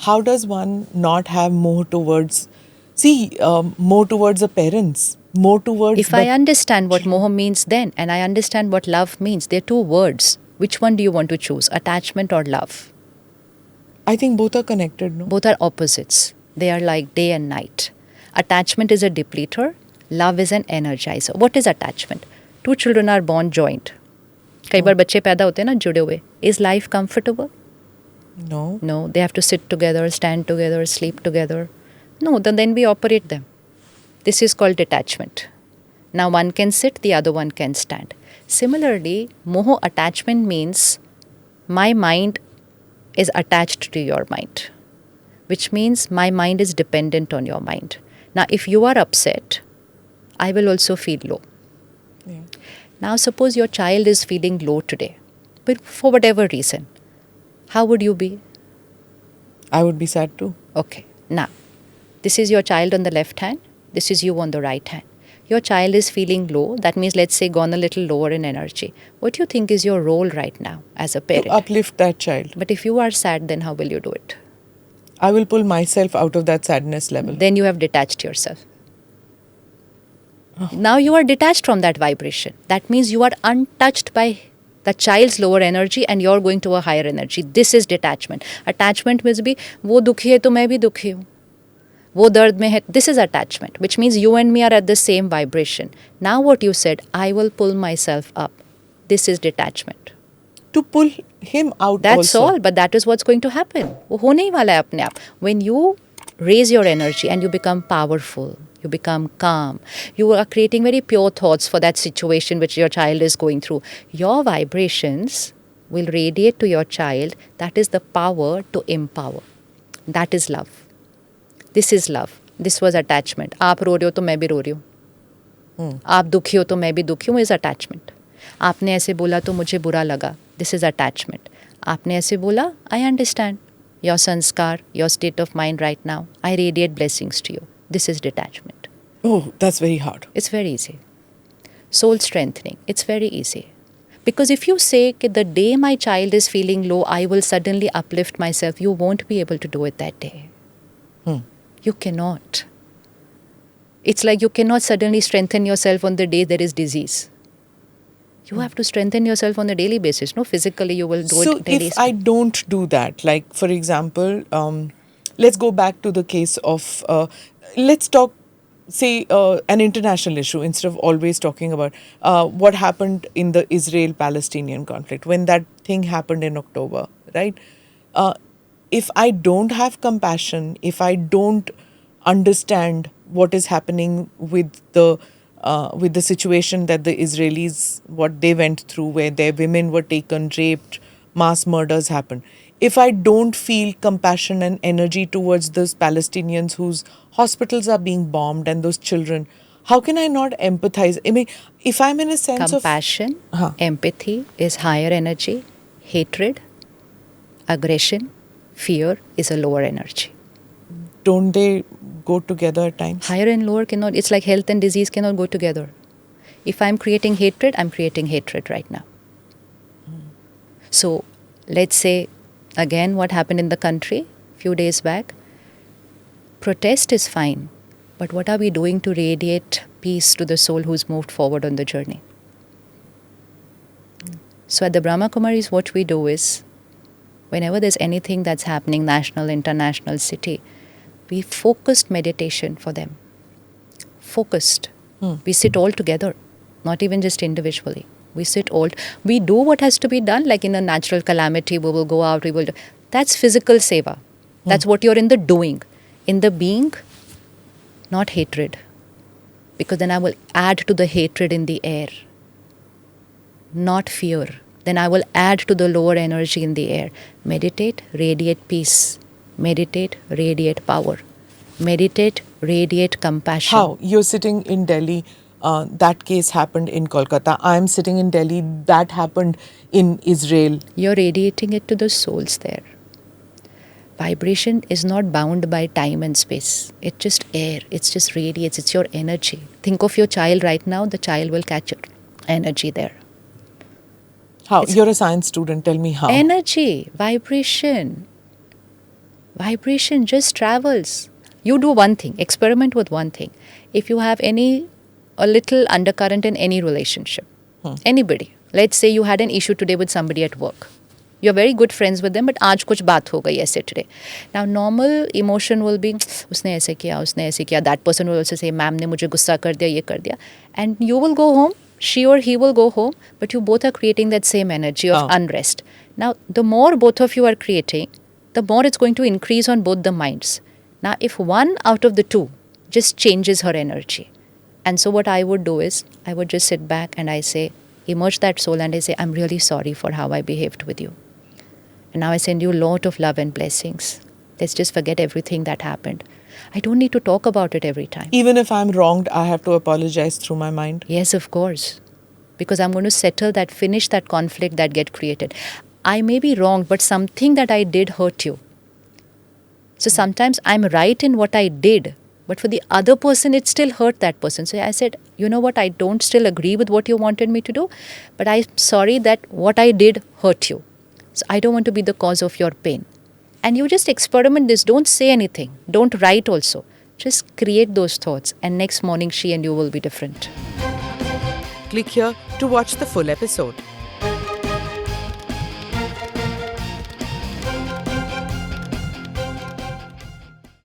how does one not have more towards, more towards the parents, more towards If I understand what moha means then, and I understand what love means, they're two words. Which one do you want to choose, attachment or love? I think both are connected, no? Both are opposites. They are like day and night. Attachment is a depleter, love is an energizer. What is attachment? Two children are born joint. कई बार बच्चे पैदा होते हैं ना जुड़े हुए. Is life comfortable? No. No, they have to sit together, stand together, sleep together. No, then we operate them. This is called detachment. Now one can sit, the other one can stand. Similarly, moho attachment means my mind is attached to your mind, which means my mind is dependent on your mind. Now, if you are upset, I will also feel low. Yeah. Now, suppose your child is feeling low today, but for whatever reason, how would you be? I would be sad too. Okay. Now, this is your child on the left hand. This is you on the right hand. Your child is feeling low. That means, let's say, gone a little lower in energy. What do you think is your role right now as a parent? To uplift that child. But if you are sad, then how will you do it? I will pull myself out of that sadness level. Then you have detached yourself. Now you are detached from that vibration. That means you are untouched by the child's lower energy and you're going to a higher energy. This is detachment. Attachment means be, वो दुखी है तो मैं भी दुखी हूँ. वो दर्द में है. This is attachment, which means you and me are at the same vibration. Now what you said, I will pull myself up. This is detachment. To pull him out That's also. all, but that is what's going to happen. वो होने ही वाला है अपने आप. When you raise your energy and you become powerful, you become calm, you are creating very pure thoughts for that situation which your child is going through. Your vibrations will radiate to your child. That is the power to empower. That is love. This is love. This was attachment. आप रो रहे हो तो मैं भी रो रही हूँ. आप दुखी हो तो मैं भी दुखी हूँ is attachment. आपने ऐसे बोला तो मुझे बुरा लगा. This is attachment. आपने ऐसे बोला, I understand. Your sanskar, your state of mind right now. I radiate blessings to you. This is detachment. Oh, that's very hard. It's very easy. Soul strengthening. It's very easy. Because if you say that the day my child is feeling low, I will suddenly uplift myself, you won't be able to do it that day. You cannot. It's like you cannot suddenly strengthen yourself on the day there is disease. You have to strengthen yourself on a daily basis. No, physically you will do it daily. So if I don't do that, like for example, let's go back to the case of, let's talk, say, an international issue instead of always talking about what happened in the Israel-Palestinian conflict when that thing happened in October, right? If I don't have compassion, if I don't understand what is happening with the situation that the Israelis, what they went through, where their women were taken, raped, mass murders happened. If I don't feel compassion and energy towards those Palestinians whose hospitals are being bombed and those children, how can I not empathize? I mean, if I'm in a sense Compassion, empathy is higher energy. Hatred, aggression, fear is a lower energy. don't they go together at times? Higher and lower cannot. It's like health and disease cannot go together. If I'm creating hatred, I'm creating hatred right now. So let's say again what happened in the country a few days back. Protest is fine, but what are we doing to radiate peace to the soul who's moved forward on the journey? So at the Brahma Kumaris, what we do is, whenever there's anything that's happening, national, international, city, we focused meditation for them. Focused. We sit all together, not even just individually. We sit all, we do what has to be done, like in a natural calamity, we will go out, we will do. That's physical seva. That's what you're in the doing. In the being, not hatred. Because then I will add to the hatred in the air. Not fear. Then I will add to the lower energy in the air. Meditate, radiate peace. Meditate, radiate power. Meditate, radiate compassion. How? You're sitting in Delhi, that case happened in Kolkata. I'm sitting in Delhi, that happened in Israel. You're radiating it to the souls there. Vibration is not bound by time and space. It's just air. It's just radiates. It's your energy. Think of your child right now. The child will catch your energy there. How? You're a science student. Tell me how. Energy, vibration. Vibration just travels. You do one thing, experiment with one thing. If you have a little undercurrent in any relationship, anybody, let's say you had an issue today with somebody at work. You're very good friends with them, but आज कुछ बात हो गई ऐसे today. Now normal emotion will be उसने ऐसे किया. That person will also say, ma'am ने मुझे गुस्सा कर दिया, ये कर दिया. And you will go home, she or he will go home, but you both are creating that same energy of unrest. Now the more both of you are creating, the more it's going to increase on both the minds. Now, if one out of the two just changes her energy, and so what I would do is, I would just sit back and I say, emerge that soul and I say, I'm really sorry for how I behaved with you. And now I send you a lot of love and blessings. Let's just forget everything that happened. I don't need to talk about it every time. Even if I'm wronged, I have to apologize through my mind. Yes, of course. Because I'm going to settle that, finish that conflict that get created. I may be wrong, but something that I did hurt you. So sometimes I'm right in what I did, but for the other person, it still hurt that person. So I said, you know what, I don't still agree with what you wanted me to do, but I'm sorry that what I did hurt you. So I don't want to be the cause of your pain. And you just experiment this. Don't say anything. Don't write also. Just create those thoughts. And next morning, she and you will be different. Click here to watch the full episode.